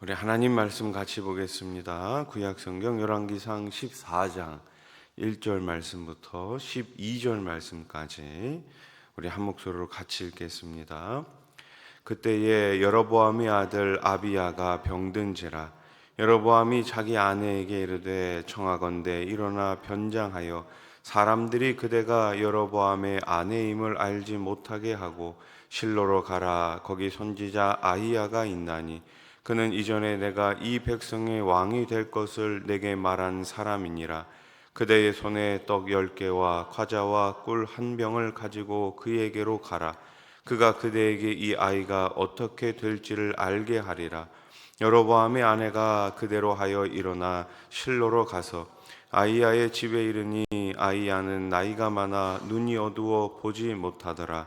우리 하나님 말씀 같이 보겠습니다. 구약 성경 열왕기상 14장 1절 말씀부터 12절 말씀까지 우리 한 목소리로 같이 읽겠습니다. 그때에 여로보암의 아들 아비야가 병든지라 여로보암이 자기 아내에게 이르되 청하건대 일어나 변장하여 사람들이 그대가 여로보암의 아내임을 알지 못하게 하고 실로로 가라. 거기 선지자 아히야가 있나니 그는 이전에 내가 이 백성의 왕이 될 것을 내게 말한 사람이니라. 그대의 손에 떡 10개와 과자와 꿀 한 병을 가지고 그에게로 가라. 그가 그대에게 이 아이가 어떻게 될지를 알게 하리라. 여로보암의 아내가 그대로 하여 일어나 실로로 가서 아히야의 집에 이르니 아히야는 나이가 많아 눈이 어두워 보지 못하더라.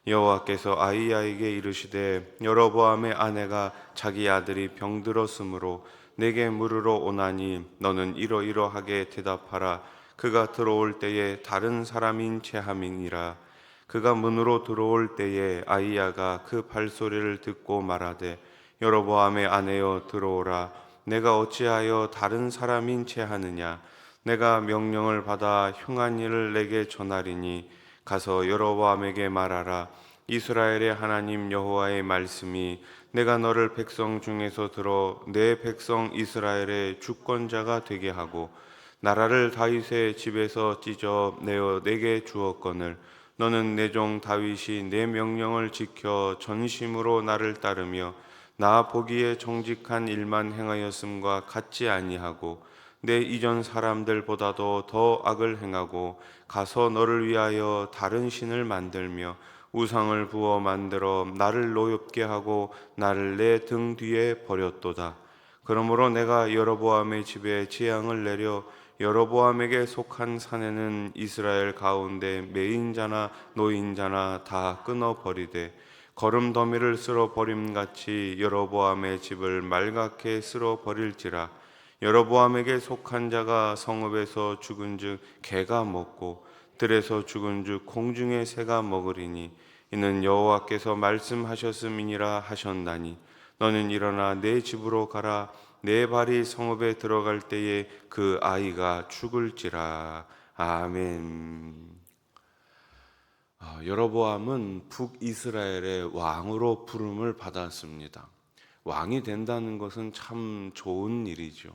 여호와께서 아히야에게 이르시되 여로보암의 아내가 자기 아들이 병들었으므로 내게 물으러 오나니 너는 이러이러하게 대답하라. 그가 들어올 때에 다른 사람인 체함이니라. 그가 문으로 들어올 때에 아히야가 그 발소리를 듣고 말하되 여로보암의 아내여 들어오라. 내가 어찌하여 다른 사람인 체하느냐. 내가 명령을 받아 흉한 일을 내게 전하리니 가서 여로보암에게 말하라. 이스라엘의 하나님 여호와의 말씀이 내가 너를 백성 중에서 들어 내 백성 이스라엘의 주권자가 되게 하고 나라를 다윗의 집에서 찢어 내어 내게 주었거늘 너는 내 종 다윗이 내 명령을 지켜 전심으로 나를 따르며 나 보기에 정직한 일만 행하였음과 같지 아니하고 내 이전 사람들보다도 더 악을 행하고 가서 너를 위하여 다른 신을 만들며 우상을 부어 만들어 나를 노엽게 하고 나를 내 등 뒤에 버렸도다. 그러므로 내가 여로보암의 집에 재앙을 내려 여로보암에게 속한 산에는 이스라엘 가운데 매인자나 노인자나 다 끊어버리되 거름더미를 쓸어 버림같이 여로보암의 집을 말갛게 쓸어 버릴지라. 여로보암에게 속한 자가 성읍에서 죽은즉 개가 먹고 들에서 죽은즉 공중의 새가 먹으리니 이는 여호와께서 말씀하셨음이니라 하셨나니 너는 일어나 내 집으로 가라. 내 발이 성읍에 들어갈 때에 그 아이가 죽을지라. 아멘. 여로보암은 북이스라엘의 왕으로 부름을 받았습니다. 왕이 된다는 것은 참 좋은 일이죠.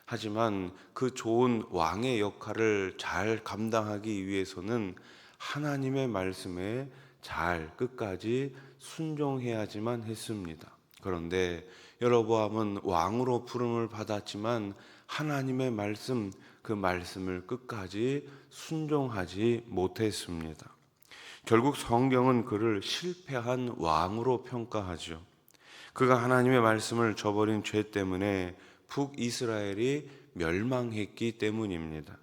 하지만 그 좋은 왕의 역할을 잘 감당하기 위해서는 하나님의 말씀에 잘 끝까지 순종해야지만 했습니다. 그런데 여로보암은 왕으로 부름을 받았지만 하나님의 말씀, 그 말씀을 끝까지 순종하지 못했습니다. 결국 성경은 그를 실패한 왕으로 평가하죠. 그가 하나님의 말씀을 저버린 죄 때문에 북이스라엘이 멸망했기 때문입니다.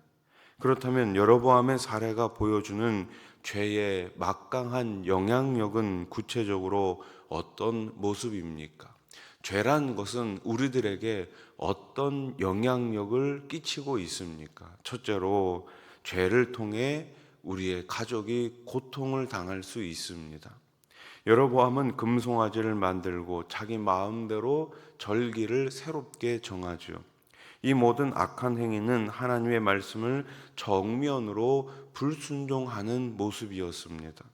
그렇다면 여로보암의 사례가 보여주는 죄의 막강한 영향력은 구체적으로 어떤 모습입니까? 죄란 것은 우리들에게 어떤 영향력을 끼치고 있습니까? 첫째로 죄를 통해 우리의 가족이 고통을 당할 수 있습니다. 여로보암은 금송아지를 만들고 자기 마음대로 절기를 새롭게 정하죠. 이 모든 악한 행위는 하나님의 말씀을 정면으로 불순종하는 모습이었습니다.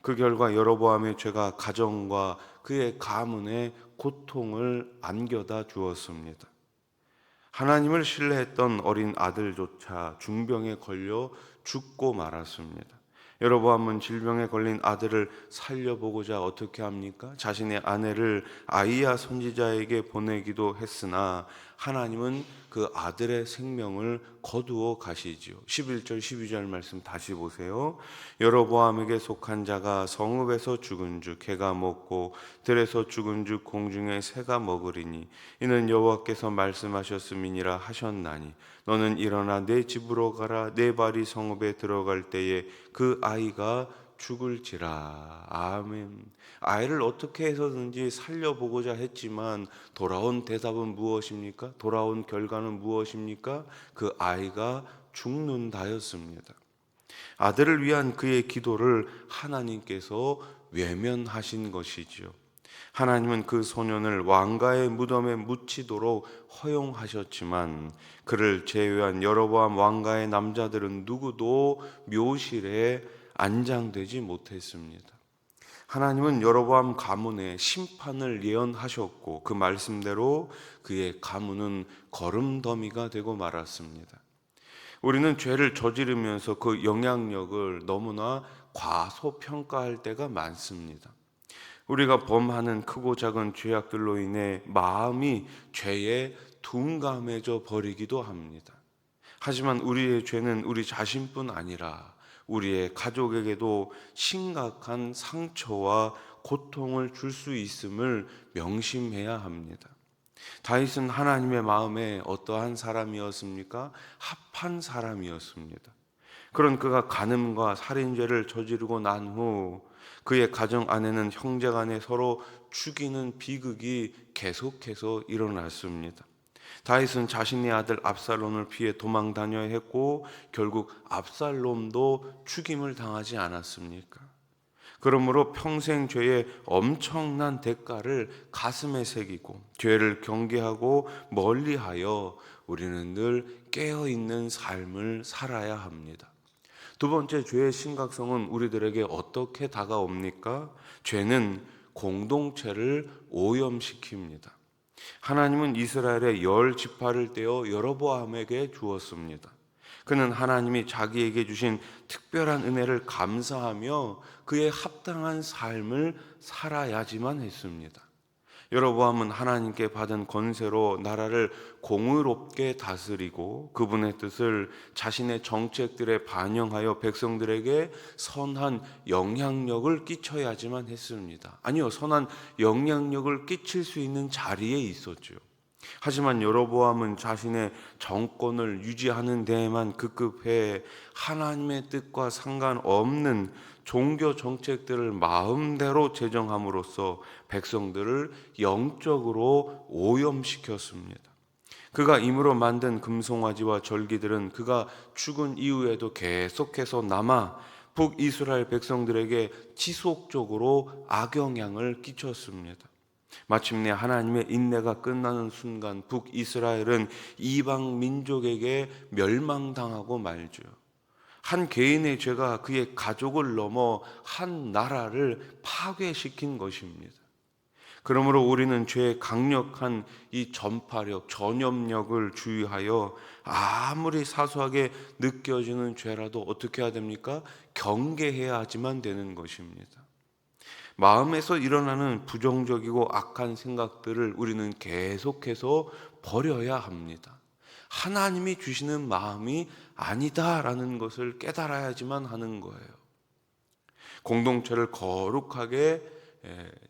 그 결과 여로보암의 죄가 가정과 그의 가문에 고통을 안겨다 주었습니다. 하나님을 신뢰했던 어린 아들조차 중병에 걸려 죽고 말았습니다. 여로보암은 질병에 걸린 아들을 살려보고자 어떻게 합니까? 자신의 아내를 아히야 선지자에게 보내기도 했으나 하나님은 그 아들의 생명을 거두어 가시지요. 11절 12절 말씀 다시 보세요. 여로보암에게 속한 자가 성읍에서 죽은즉 개가 먹고 들에서 죽은즉 공중의 새가 먹으리니 이는 여호와께서 말씀하셨음이니라 하셨나니 너는 일어나 내 집으로 가라. 내 발이 성읍에 들어갈 때에 그 아이가 죽을지라. 아멘. 아이를 어떻게 해서든지 살려보고자 했지만 돌아온 대답은 무엇입니까? 돌아온 결과는 무엇입니까? 그 아이가 죽는다였습니다. 아들을 위한 그의 기도를 하나님께서 외면하신 것이지요. 하나님은 그 소년을 왕가의 무덤에 묻히도록 허용하셨지만 그를 제외한 여로보암 왕가의 남자들은 누구도 묘실에 안장되지 못했습니다. 하나님은 여로보암 가문의 심판을 예언하셨고 그 말씀대로 그의 가문은 거름더미가 되고 말았습니다. 우리는 죄를 저지르면서 그 영향력을 너무나 과소평가할 때가 많습니다. 우리가 범하는 크고 작은 죄악들로 인해 마음이 죄에 둔감해져 버리기도 합니다. 하지만 우리의 죄는 우리 자신뿐 아니라 우리의 가족에게도 심각한 상처와 고통을 줄 수 있음을 명심해야 합니다. 다윗은 하나님의 마음에 어떠한 사람이었습니까? 합한 사람이었습니다. 그런 그가 간음과 살인죄를 저지르고 난 후 그의 가정 안에는 형제 간에 서로 죽이는 비극이 계속해서 일어났습니다. 다윗은 자신의 아들 압살롬을 피해 도망 다녀야 했고 결국 압살롬도 죽임을 당하지 않았습니까? 그러므로 평생 죄의 엄청난 대가를 가슴에 새기고 죄를 경계하고 멀리하여 우리는 늘 깨어있는 삶을 살아야 합니다. 두 번째, 죄의 심각성은 우리들에게 어떻게 다가옵니까? 죄는 공동체를 오염시킵니다. 하나님은 이스라엘의 10지파를 떼어 여로보암에게 주었습니다. 그는 하나님이 자기에게 주신 특별한 은혜를 감사하며 그에 합당한 삶을 살아야지만 했습니다. 여로보암은 하나님께 받은 권세로 나라를 공의롭게 다스리고 그분의 뜻을 자신의 정책들에 반영하여 백성들에게 선한 영향력을 끼쳐야지만 했습니다. 아니요, 선한 영향력을 끼칠 수 있는 자리에 있었죠. 하지만 여로보암은 자신의 정권을 유지하는 데에만 급급해 하나님의 뜻과 상관없는 종교 정책들을 마음대로 제정함으로써 백성들을 영적으로 오염시켰습니다. 그가 임으로 만든 금송아지와 절기들은 그가 죽은 이후에도 계속해서 남아 북이스라엘 백성들에게 지속적으로 악영향을 끼쳤습니다. 마침내 하나님의 인내가 끝나는 순간 북이스라엘은 이방 민족에게 멸망당하고 말죠. 한 개인의 죄가 그의 가족을 넘어 한 나라를 파괴시킨 것입니다. 그러므로 우리는 죄의 강력한 이 전파력, 전염력을 주의하여 아무리 사소하게 느껴지는 죄라도 어떻게 해야 됩니까? 경계해야지만 되는 것입니다. 마음에서 일어나는 부정적이고 악한 생각들을 우리는 계속해서 버려야 합니다. 하나님이 주시는 마음이 아니다라는 것을 깨달아야지만 하는 거예요. 공동체를 거룩하게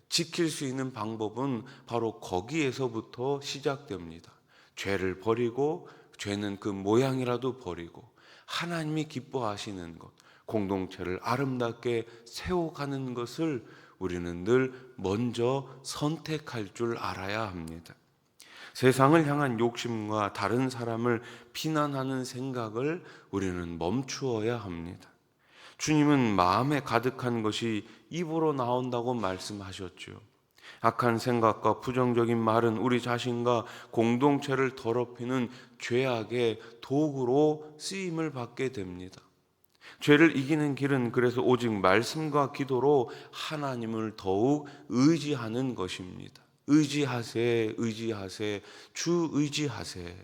지킬 수 있는 방법은 바로 거기에서부터 시작됩니다. 죄를 버리고, 죄는 그 모양이라도 버리고 하나님이 기뻐하시는 것, 공동체를 아름답게 세워가는 것을 우리는 늘 먼저 선택할 줄 알아야 합니다. 세상을 향한 욕심과 다른 사람을 비난하는 생각을 우리는 멈추어야 합니다. 주님은 마음에 가득한 것이 입으로 나온다고 말씀하셨죠. 악한 생각과 부정적인 말은 우리 자신과 공동체를 더럽히는 죄악의 도구로 쓰임을 받게 됩니다. 죄를 이기는 길은 그래서 오직 말씀과 기도로 하나님을 더욱 의지하는 것입니다. 의지하세, 의지하세, 주 의지하세.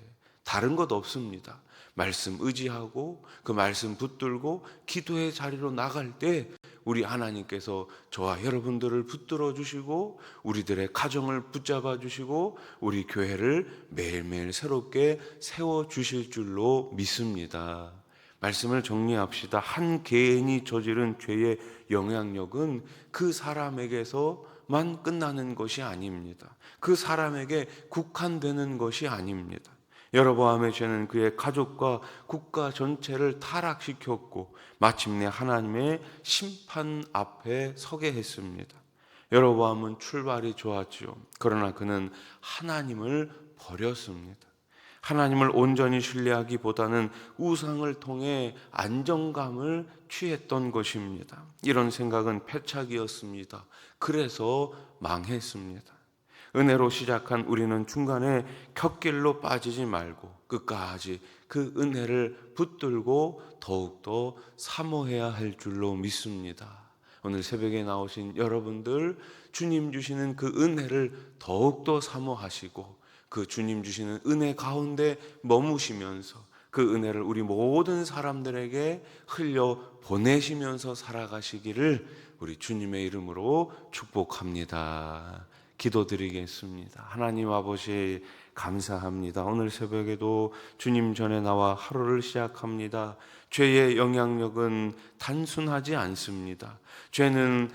다른 것 없습니다. 말씀 의지하고 그 말씀 붙들고 기도의 자리로 나갈 때 우리 하나님께서 저와 여러분들을 붙들어 주시고 우리들의 가정을 붙잡아 주시고 우리 교회를 매일매일 새롭게 세워 주실 줄로 믿습니다. 말씀을 정리합시다. 한 개인이 저지른 죄의 영향력은 그 사람에게서만 끝나는 것이 아닙니다. 그 사람에게 국한되는 것이 아닙니다. 여로보암의 죄는 그의 가족과 국가 전체를 타락시켰고 마침내 하나님의 심판 앞에 서게 했습니다. 여로보암은 출발이 좋았지요. 그러나 그는 하나님을 버렸습니다. 하나님을 온전히 신뢰하기보다는 우상을 통해 안정감을 취했던 것입니다. 이런 생각은 패착이었습니다. 그래서 망했습니다. 은혜로 시작한 우리는 중간에 곁길로 빠지지 말고 끝까지 그 은혜를 붙들고 더욱더 사모해야 할 줄로 믿습니다. 오늘 새벽에 나오신 여러분들, 주님 주시는 그 은혜를 더욱더 사모하시고 그 주님 주시는 은혜 가운데 머무시면서 그 은혜를 우리 모든 사람들에게 흘려 보내시면서 살아가시기를 우리 주님의 이름으로 축복합니다. 기도드리겠습니다. 하나님 아버지, 감사합니다. 오늘 새벽에도 주님 전에 나와 하루를 시작합니다. 죄의 영향력은 단순하지 않습니다. 죄는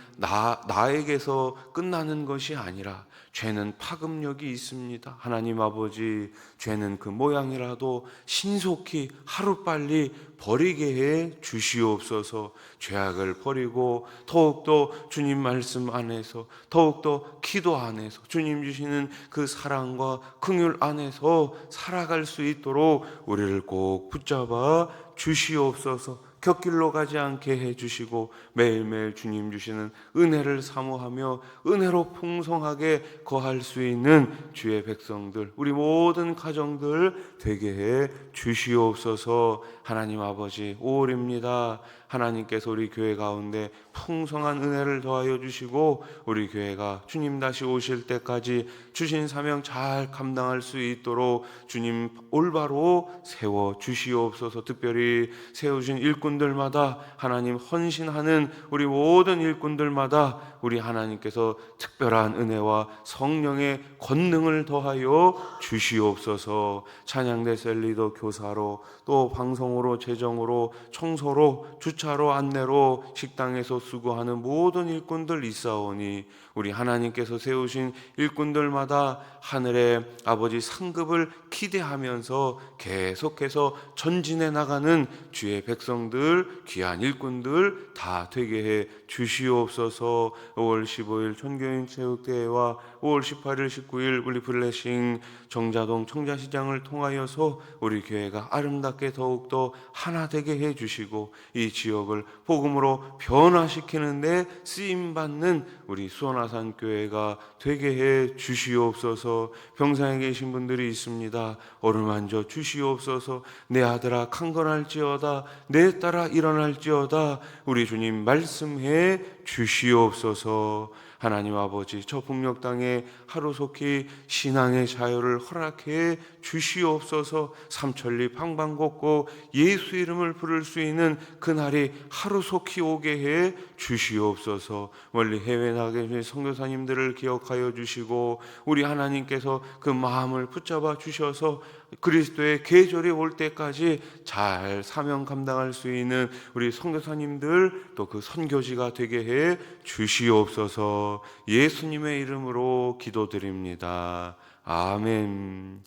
나에게서 끝나는 것이 아니라 죄는 파급력이 있습니다. 하나님 아버지, 죄는 그 모양이라도 신속히 하루빨리 버리게 해 주시옵소서. 죄악을 버리고 더욱더 주님 말씀 안에서, 더욱더 기도 안에서, 주님 주시는 그 사랑과 긍휼 안에서 살아갈 수 있도록 우리를 꼭 붙잡아 주시옵소서. 곁길로 가지 않게 해주시고 매일매일 주님 주시는 은혜를 사모하며 은혜로 풍성하게 거할 수 있는 주의 백성들, 우리 모든 가정들 되게 해 주시옵소서. 하나님 아버지, 5월입니다. 하나님께서 우리 교회 가운데 풍성한 은혜를 더하여 주시고 우리 교회가 주님 다시 오실 때까지 주신 사명 잘 감당할 수 있도록 주님 올바로 세워 주시옵소서. 특별히 세우신 일꾼들마다, 하나님 헌신하는 우리 모든 일꾼들마다 우리 하나님께서 특별한 은혜와 성령의 권능을 더하여 주시옵소서. 찬양대 셀리더 교사로, 또 방송으로, 재정으로, 청소로, 주차로, 안내로, 식당에서 수고하는 모든 일꾼들 있사오니 우리 하나님께서 세우신 일꾼들마다 하늘의 아버지 상급을 기대하면서 계속해서 전진해 나가는 주의 백성들, 귀한 일꾼들 다 되게 해 주시옵소서. 5월 15일 전교인 체육대회와 5월 18일 19일 우리 블레싱 정자동 청자시장을 통하여서 우리 교회가 아름답게 더욱더 하나 되게 해 주시고 이 지역을 복음으로 변화시키는데 쓰임받는 우리 수원아산 교회가 되게 해 주시옵소서. 병상에 계신 분들이 있습니다. 어루만져 주시옵소서. 내 아들아 강건할지어다, 내 딸아 일어날지어다. 우리 주님 말씀해 주시옵소서. 하나님 아버지, 저 북녘 땅에 하루속히 신앙의 자유를 허락해 주시옵소서. 삼천리 방방곡곡 예수 이름을 부를 수 있는 그날이 하루속히 오게 해 주시옵소서. 멀리 해외 나가 계신 선교사님들을 기억하여 주시고 우리 하나님께서 그 마음을 붙잡아 주셔서 그리스도의 계절이 올 때까지 잘 사명 감당할 수 있는 우리 선교사님들, 또 그 선교지가 되게 해 주시옵소서. 예수님의 이름으로 기도드립니다. 아멘.